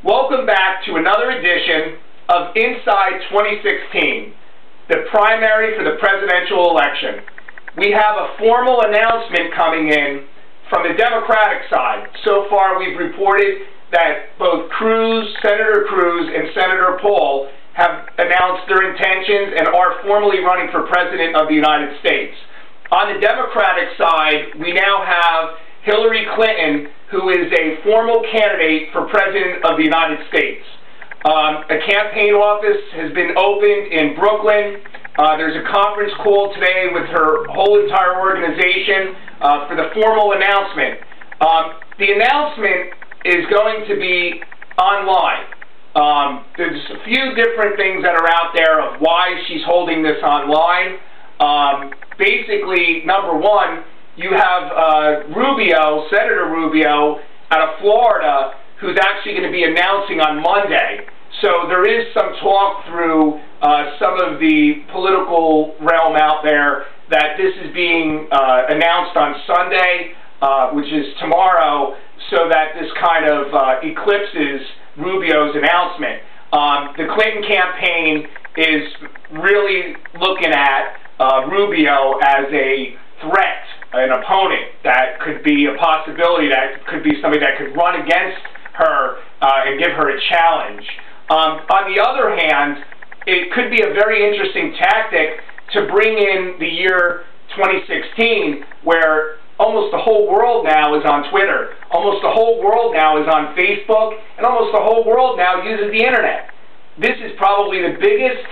Welcome back to another edition of Inside 2016, the primary for the presidential election. We have a formal announcement coming in from the Democratic side. So far we've reported that both Senator Cruz and Senator Paul have announced their intentions and are formally running for President of the United States. On the Democratic side, we now have Hillary Clinton, who is a formal candidate for President of the United States. A campaign office has been opened in Brooklyn. There's a conference call today with her whole entire organization for the formal announcement. The announcement is going to be online. There's a few different things that are out there of why she's holding this online. Basically, number one, you have Senator Rubio out of Florida, who's actually going to be announcing on Monday. So there is some talk through some of the political realm out there that this is being announced on Sunday, which is tomorrow, so that this kind of eclipses Rubio's announcement. The Clinton campaign is really looking at Rubio as a threat, an opponent that could be a possibility, that could be somebody that could run against her and give her a challenge. On the other hand, it could be a very interesting tactic to bring in the year 2016, where almost the whole world now is on Twitter, almost the whole world now is on Facebook, and almost the whole world now uses the internet. This is probably the biggest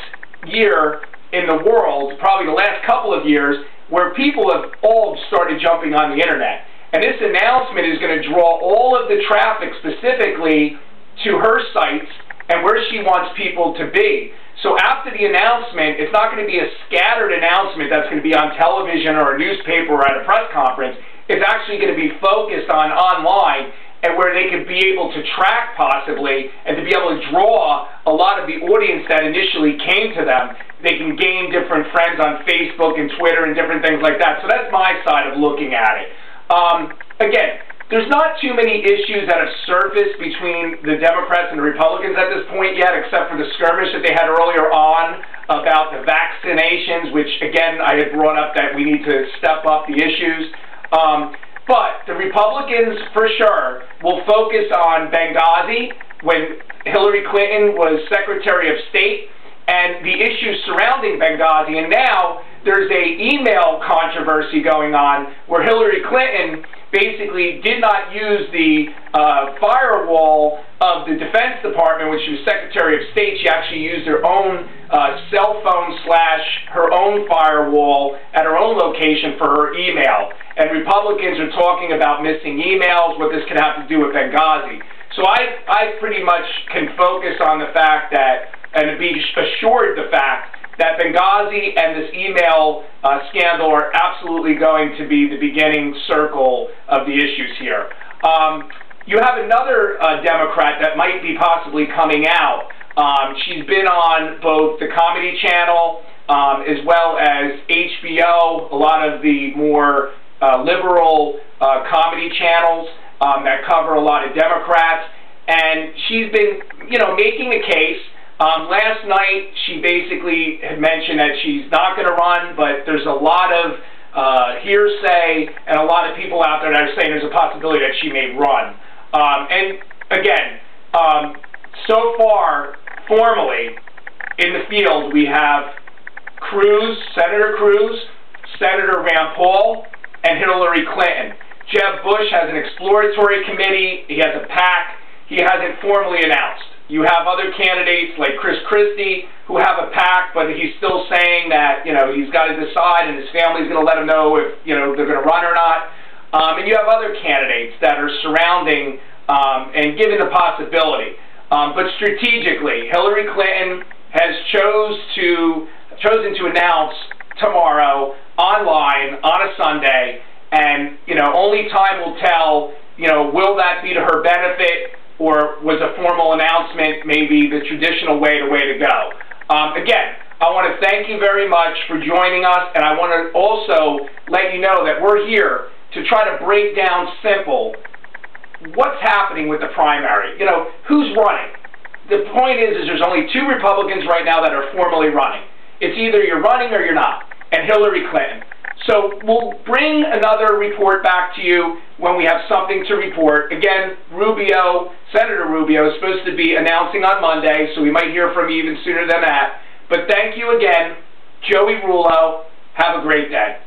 year in the world, probably the last couple of years, where people have all started jumping on the internet. And this announcement is going to draw all of the traffic specifically to her sites and where she wants people to be. So after the announcement, it's not going to be a scattered announcement that's going to be on television or a newspaper or at a press conference. It's actually going to be focused on online, and where they could be able to track possibly and to be able to draw a lot of the audience that initially came to them. They can gain different friends on Facebook and Twitter and different things like that. So that's my side of looking at it. Again, there's not too many issues that have surfaced between the Democrats and the Republicans at this point yet, except for the skirmish that they had earlier on about the vaccinations, which, again, I had brought up that we need to step up the issues. But the Republicans, for sure, will focus on Benghazi when Hillary Clinton was Secretary of State and the issues surrounding Benghazi. And now there's an email controversy going on where Hillary Clinton basically did not use the firewall of the Defense Department when she was Secretary of State. She actually used her own cell phone / her own firewall at her own location for her email. And Republicans are talking about missing emails, what this can have to do with Benghazi. So I pretty much can focus on the fact that, and be assured the fact that Benghazi and this email scandal are absolutely going to be the beginning circle of the issues here. You have another Democrat that might be possibly coming out. She's been on both the Comedy Channel as well as HBO, a lot of the more liberal comedy channels that cover a lot of Democrats. And she's been, making a case. Last night, she basically had mentioned that she's not going to run, but there's a lot of hearsay and a lot of people out there that are saying there's a possibility that she may run. And again, so far, formally, in the field, we have Senator Cruz, Senator Rand Paul, and Hillary Clinton. Jeb Bush has an exploratory committee. He has a PAC. He hasn't formally announced. You have other candidates like Chris Christie who have a PAC, but he's still saying that, he's got to decide and his family's going to let him know if, they're going to run or not. And you have other candidates that are surrounding and giving the possibility. But strategically, Hillary Clinton has chosen to announce tomorrow online on a Sunday, and, only time will tell, will that be to her benefit, or was a formal announcement maybe the traditional way to go? Again, I want to thank you very much for joining us, and I want to also let you know that we're here to try to break down simple what's happening happening with the primary? You know, who's running? The point is there's only 2 Republicans right now that are formally running. It's either you're running or you're not, and Hillary Clinton. So we'll bring another report back to you when we have something to report. Again, Senator Rubio is supposed to be announcing on Monday, so we might hear from you even sooner than that. But thank you again, Joey Rullo. Have a great day.